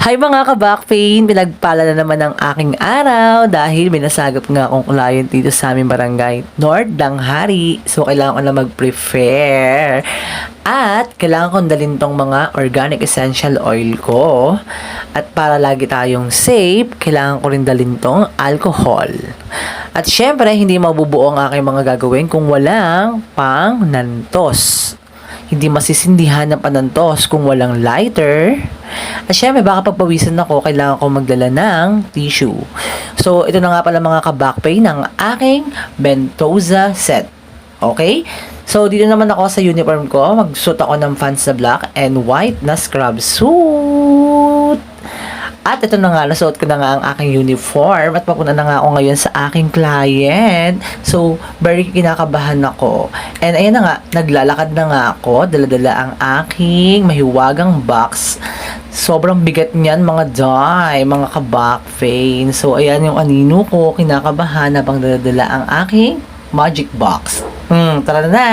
Hi mga ka-backpain! Pinagpala na naman ang aking araw dahil minasagap nga akong client dito sa aming barangay, North Langhari. So, kailangan ko na mag-prepare. At kailangan kong dalhin tong mga organic essential oil ko. At para lagi tayong safe, kailangan ko rin dalhin tong alcohol. At syempre, hindi mabubuo ang aking mga gagawin kung walang pang nantos. Hindi masisindihan ng panantos kung walang lighter. At syempre, baka pagpawisan ako, kailangan ko magdala ng tissue. So, ito na nga pala mga ka-backpain ng aking Bentosa set. Okay? So, dito naman ako sa uniform ko. Magsuot ako ng pants na black and white na scrub suit. At ito na nga, nasuot ko na nga ang aking uniform at papunta na nga ako ngayon sa aking client. So, very kinakabahan ako. And ayan na nga, naglalakad na nga ako, dala-dala ang aking mahiwagang box. Sobrang bigat niyan mga day, mga ka-back pain. So, ayan yung anino ko, kinakabahan habang dala-dala ang aking magic box. Tara na!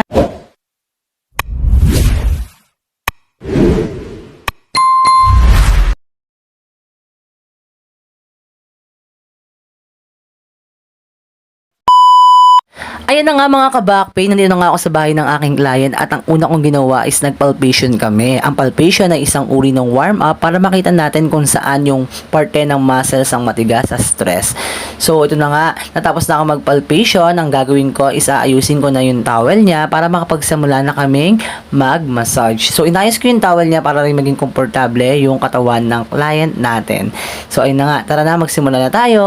Ayan na nga mga ka-backpain, nandito na nga ako sa bahay ng aking client at ang una kong ginawa is nag-palpation kami. Ang palpation ay isang uri ng warm-up para makita natin kung saan yung parte ng muscles ang matigas sa stress. So ito na nga, natapos na ako mag-palpation, ang gagawin ko is aayusin ko na yung towel niya para makapagsimula na kaming mag-massage. So inayos ko yung towel niya para rin maging komportable yung katawan ng client natin. So ayun na nga, tara na magsimula na tayo!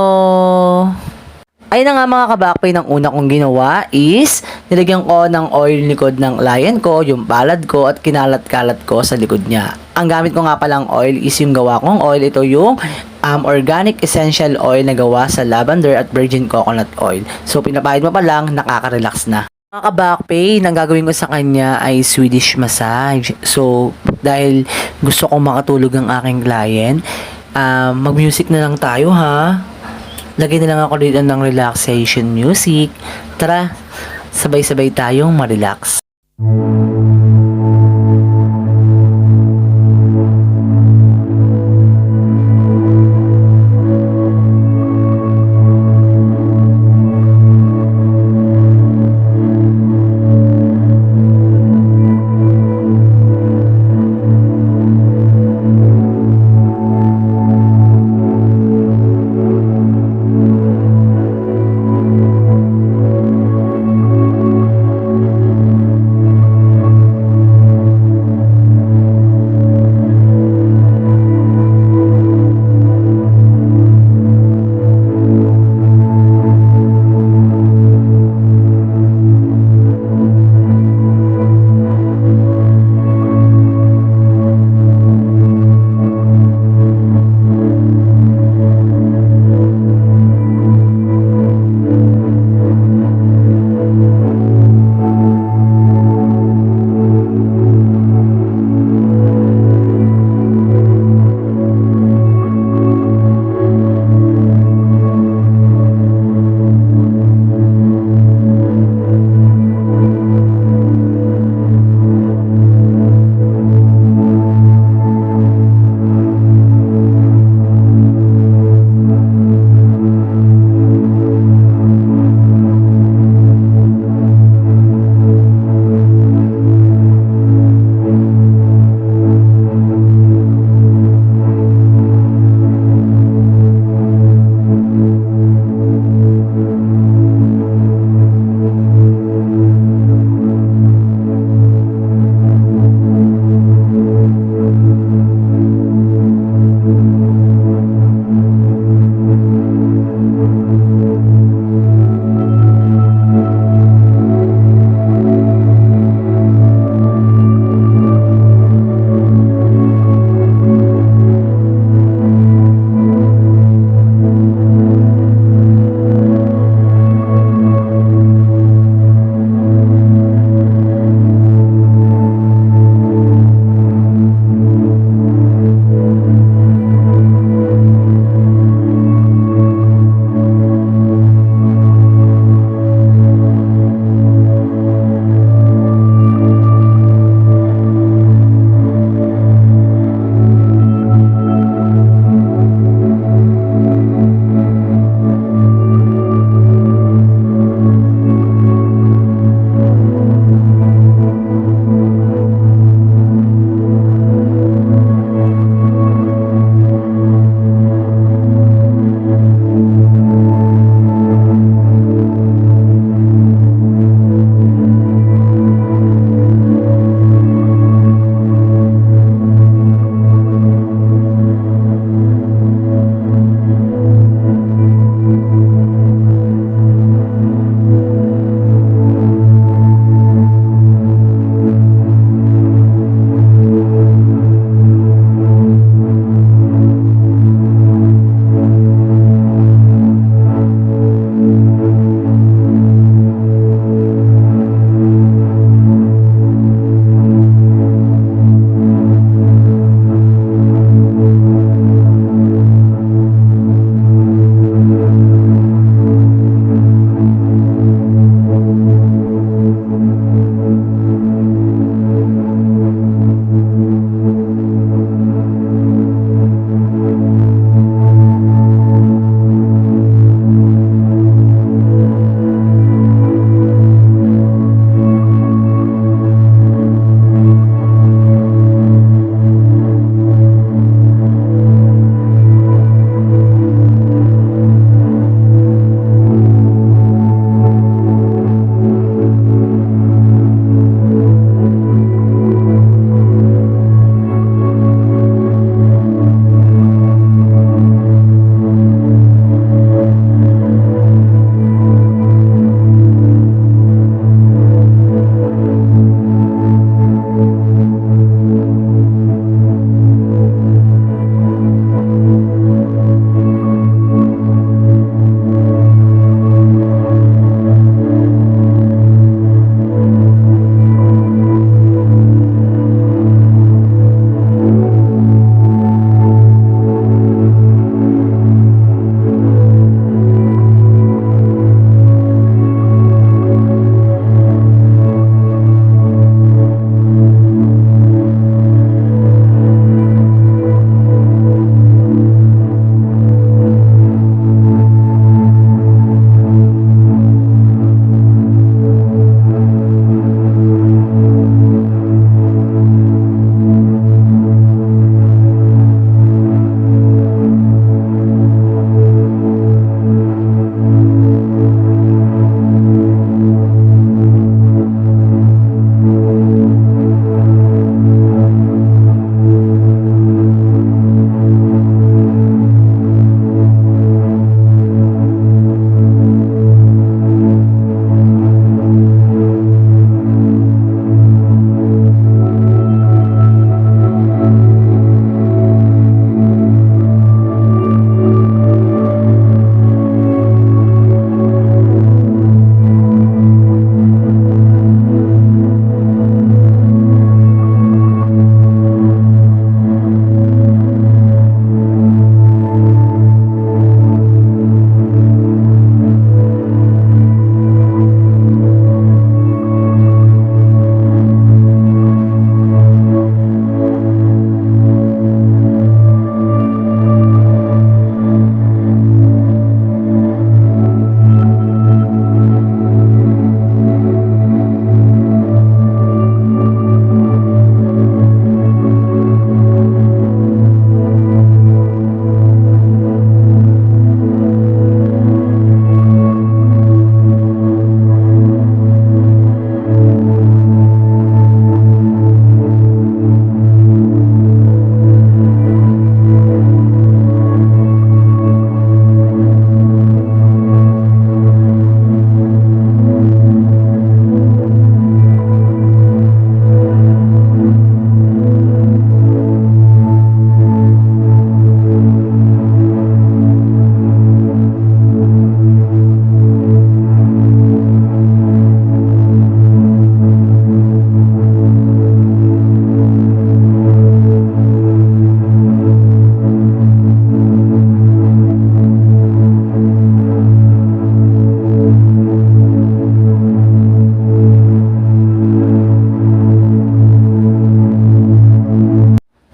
Ayun na nga mga ka-backpain, ang una kong ginawa is nilagyan ko ng oil likod ng client ko, yung palad ko at kinalat-kalat ko sa likod niya. Ang gamit ko nga palang oil is yung gawa kong oil. Ito yung organic essential oil na gawa sa lavender at virgin coconut oil. So pinapahid mo pa lang, nakaka-relax na. Mga ka-backpain, ang gagawin ko sa kanya ay Swedish massage. So dahil gusto kong makatulog ang aking client, mag-music na lang tayo ha. Lagay na lang ako dito ng relaxation music. Tara, sabay-sabay tayong ma-relax.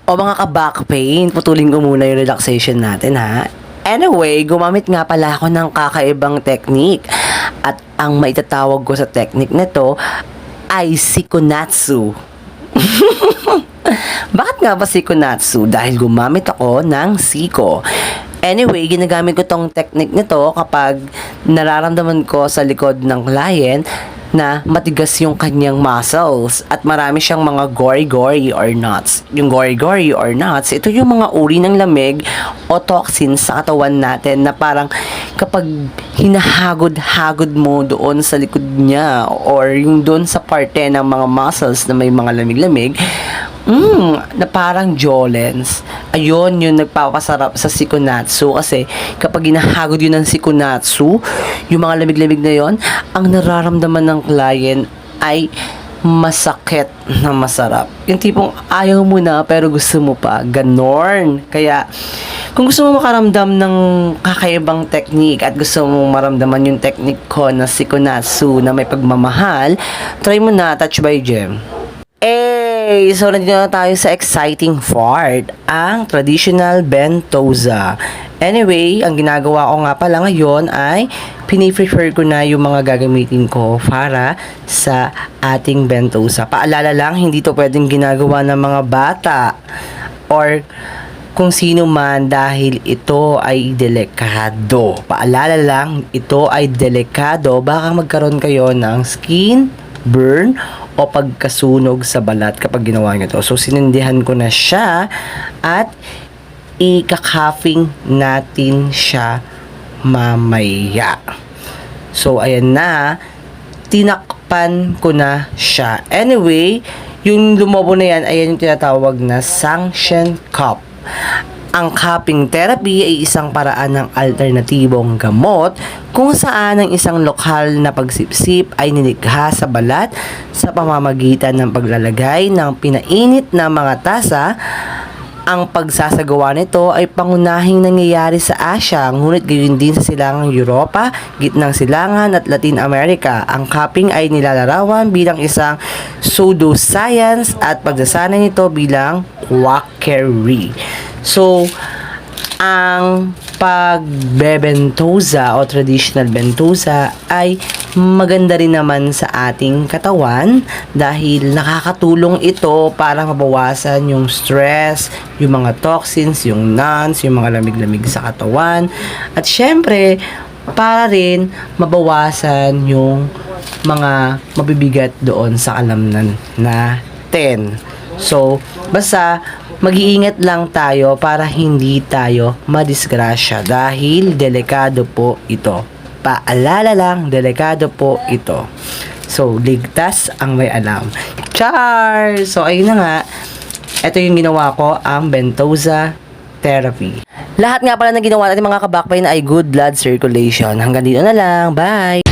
O mga ka-back pain, putulin ko muna yung relaxation natin ha. Anyway, gumamit nga pala ako ng kakaibang technique. At ang maitatawag ko sa technique nito ay Sikonatsu. Bakit nga ba Sikonatsu? Dahil gumamit ako ng Siko. Anyway, ginagamit ko tong technique nito kapag nararamdaman ko sa likod ng client na matigas yung kanyang muscles at marami siyang mga gory-gory or knots. Yung gory-gory or knots, ito yung mga uri ng lamig o toxins sa katawan natin na parang kapag hinahagod-hagod mo doon sa likod niya or yung doon sa parte ng mga muscles na may mga lamig-lamig, na parang Jolens. Ayun, yung nagpapasarap sa Sikonatsu kasi kapag ginahagod yun ng Sikonatsu, yung mga lamig-lamig na yon, ang nararamdaman ng client ay masakit na masarap. Yung tipong ayaw mo na pero gusto mo pa. Ganorn. Kaya, kung gusto mo makaramdam ng kakaibang technique at gusto mo maramdaman yung technique ko na Sikonatsu na may pagmamahal, try mo na Touch by Gem. So nandito na tayo sa exciting part, ang traditional bentosa. Anyway, ang ginagawa ko nga pala ngayon ay piniprefer ko na yung mga gagamitin ko para sa ating bentosa. Paalala lang, hindi to pwedeng ginagawa ng mga bata or kung sino man dahil ito ay delikado. Paalala lang, ito ay delikado. Baka magkaroon kayo ng skin burn o pagkasunog sa balat kapag ginawa nyo to. So, sinindihan ko na siya at ikakafing natin siya mamaya. So, ayan na. Tinakpan ko na siya. Anyway, yung lumobo na yan, ayan yung tinatawag na suction cup. Ang cupping therapy ay isang paraan ng alternatibong gamot kung saan ang isang lokal na pagsipsip ay nilikha sa balat sa pamamagitan ng paglalagay ng pinainit na mga tasa. Ang pagsasagawa nito ay pangunahing nangyayari sa Asia, ngunit gayon din sa silangang Europa, gitnang silangan at Latin America. Ang cupping ay nilalarawan bilang isang pseudoscience at pagsasanay nito bilang quackery. So, ang pagbebentosa o traditional bentosa ay maganda rin naman sa ating katawan dahil nakakatulong ito para mabawasan yung stress, yung mga toxins, yung NANS, yung mga lamig-lamig sa katawan at syempre para rin mabawasan yung mga mabibigat doon sa kalamnan natin. So, basta mag-iingat lang tayo para hindi tayo madisgrasya dahil delikado po ito. Paalala lang, delikado po ito. So, ligtas ang may alam. Char! So, ayun na nga. Ito yung ginawa ko, ang bentosa therapy. Lahat nga pala na ginawa natin mga kabakpay na ay good blood circulation. Hanggang dito na lang. Bye!